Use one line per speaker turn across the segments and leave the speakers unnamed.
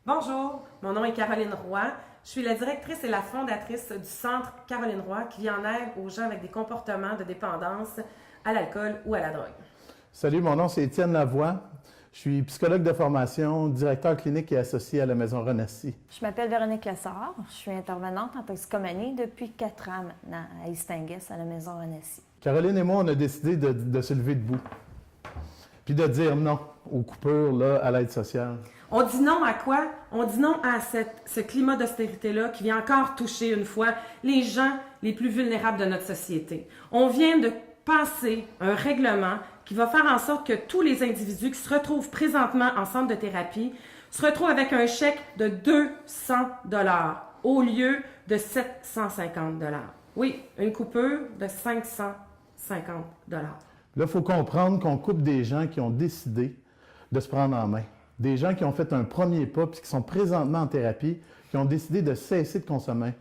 Bonjour, mon nom est Caroline Roy. Je suis la directrice et la fondatrice du Centre Caroline Roy qui vient en aide aux gens avec des comportements de dépendance à l'alcool ou à la drogue.
Salut, mon nom c'est Étienne Lavoie. Je suis psychologue de formation, directeur clinique et associé à la Maison Renassi.
Je m'appelle Véronique Lessard. Je suis intervenante en toxicomanie depuis 4 ans maintenant à Istingues, à la Maison Renassi.
Caroline et moi, on a décidé de se lever debout, puis de dire non aux coupures là, à l'aide sociale.
On dit non à quoi? On dit non à ce climat d'austérité-là qui vient encore toucher une fois les gens les plus vulnérables de notre société. On vient de passer un règlement qui va faire en sorte que tous les individus qui se retrouvent présentement en centre de thérapie se retrouvent avec un chèque de 200 $ au lieu de 750 $. Oui, une coupure de 550 $.
Là, il faut comprendre qu'on coupe des gens qui ont décidé de se prendre en main. Des gens qui ont fait un premier pas puis qui sont présentement en thérapie, qui ont décidé de cesser de consommer.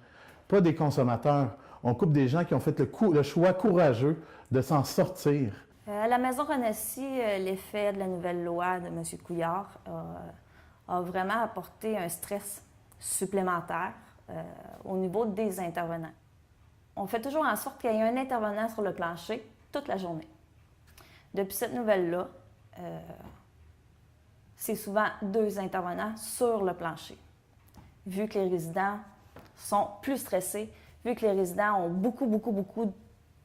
Pas des consommateurs. On coupe des gens qui ont fait le choix courageux de s'en sortir.
À la Maison Renassi, l'effet de la nouvelle loi de M. Couillard a vraiment apporté un stress supplémentaire au niveau des intervenants. On fait toujours en sorte qu'il y ait un intervenant sur le plancher toute la journée. Depuis cette nouvelle-là, c'est souvent 2 intervenants sur le plancher. Vu que les résidents sont plus stressés, vu que les résidents ont beaucoup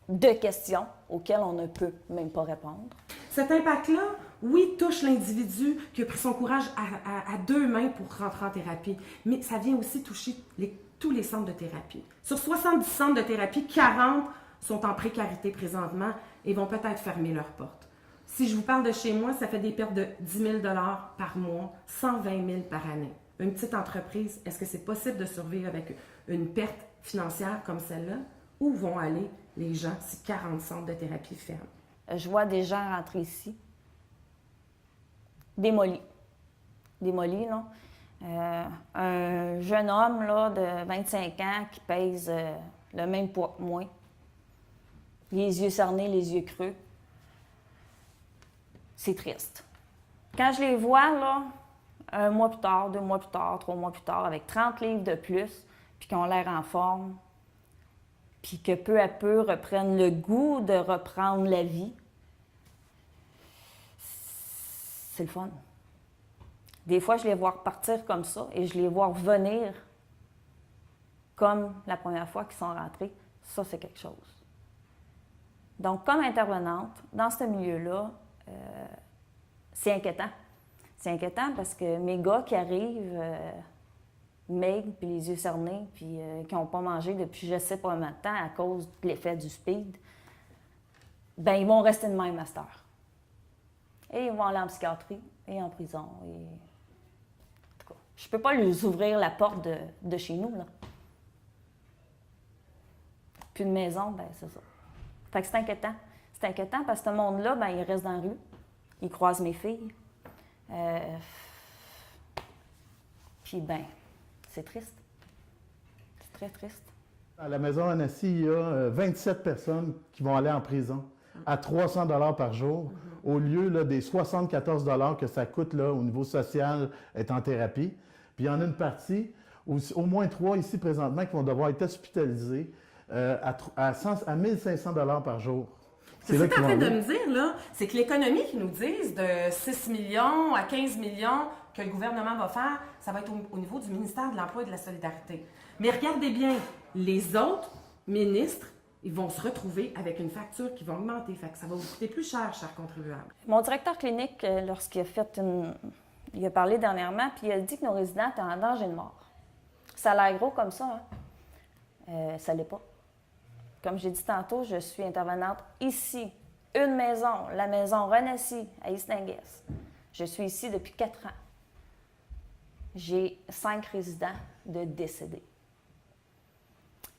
de questions auxquelles on ne peut même pas répondre.
Cet impact-là, oui, touche l'individu qui a pris son courage à 2 mains pour rentrer en thérapie, mais ça vient aussi toucher tous les centres de thérapie. Sur 70 centres de thérapie, 40 sont en précarité présentement et vont peut-être fermer leurs portes. Si je vous parle de chez moi, ça fait des pertes de 10 000 $ par mois, 120 000 par année. Une petite entreprise, est-ce que c'est possible de survivre avec une perte financière comme celle-là? Où vont aller les gens si 40 centres de thérapie ferment?
Je vois des gens rentrer ici, démolis. Démolis, là. Un jeune homme là, de 25 ans qui pèse le même poids que moi. Les yeux cernés, les yeux creux. C'est triste. Quand je les vois, là, 1 mois plus tard, 2 mois plus tard, 3 mois plus tard, avec 30 livres de plus, puis qui ont l'air en forme, puis que peu à peu reprennent le goût de reprendre la vie, c'est le fun. Des fois, je les vois repartir comme ça et je les vois revenir comme la première fois qu'ils sont rentrés. Ça, c'est quelque chose. Donc, comme intervenante, dans ce milieu-là, c'est inquiétant. C'est inquiétant parce que mes gars qui arrivent maigres, puis les yeux cernés, puis qui n'ont pas mangé depuis je ne sais pas combien de temps à cause de l'effet du speed, ben ils vont rester de même à cette heure. Et ils vont aller en psychiatrie et en prison. Et... En tout cas, je ne peux pas leur ouvrir la porte de chez nous, là. Puis une maison, ben c'est ça. Fait que c'est inquiétant. C'est inquiétant parce que ce monde-là, ben il reste dans la rue. Il croise mes filles. Puis ben, c'est triste. C'est très triste.
À la Maison Renassi, il y a 27 personnes qui vont aller en prison à 300 $ par jour, au lieu là, des 74 $ que ça coûte là, au niveau social être en thérapie. Puis il y en a une partie, au moins 3 ici présentement, qui vont devoir être hospitalisés à 1 500 $ par jour.
C'est ce que tu es en train de me dire, là, c'est que l'économie qu'ils nous disent de 6 millions à 15 millions que le gouvernement va faire, ça va être au niveau du ministère de l'Emploi et de la Solidarité. Mais regardez bien, les autres ministres, ils vont se retrouver avec une facture qui va augmenter. Fait que ça va vous coûter plus cher, chers contribuables.
Mon directeur clinique, lorsqu'il a fait il a parlé dernièrement, puis il a dit que nos résidents étaient en danger de mort. Ça a l'air gros comme ça, hein? Ça l'est pas. Comme j'ai dit tantôt, je suis intervenante ici, une maison, la Maison Renassi à Istingues. Je suis ici depuis 4 ans. J'ai 5 résidents de décédés.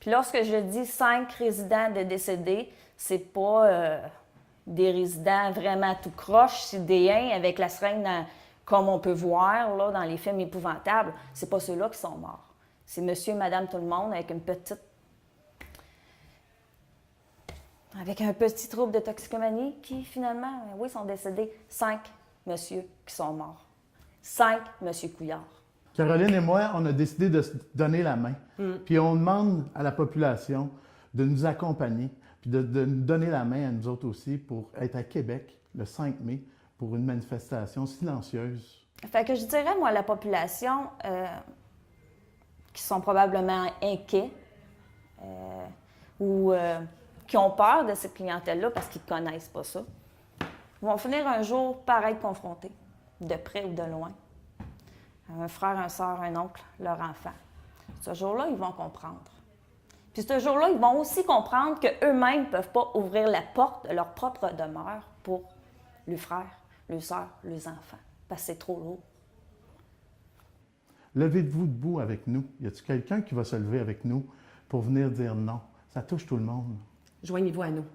Puis lorsque je dis 5 résidents de décédés, c'est pas des résidents vraiment tout croche, sidéens, avec la seringue comme on peut voir là, dans les films épouvantables. C'est pas ceux-là qui sont morts. C'est monsieur, madame, tout le monde avec avec un petit trouble de toxicomanie qui, finalement, oui, sont décédés. 5 monsieur qui sont morts. 5 monsieur Couillard.
Caroline et moi, on a décidé de se donner la main. Puis on demande à la population de nous accompagner, puis de nous donner la main à nous autres aussi pour être à Québec le 5 mai pour une manifestation silencieuse.
Fait que je dirais, moi, la population qui sont probablement inquiets ou qui ont peur de cette clientèle-là parce qu'ils ne connaissent pas ça, vont finir un jour par être confrontés, de près ou de loin. Un frère, un soeur, un oncle, leur enfant. Ce jour-là, ils vont comprendre. Puis ce jour-là, ils vont aussi comprendre qu'eux-mêmes ne peuvent pas ouvrir la porte de leur propre demeure pour leurs frères, leurs sœurs, leurs enfants, parce que c'est trop lourd.
Levez-vous debout avec nous. Y a-t-il quelqu'un qui va se lever avec nous pour venir dire non? Ça touche tout le monde.
Joignez-vous à nous.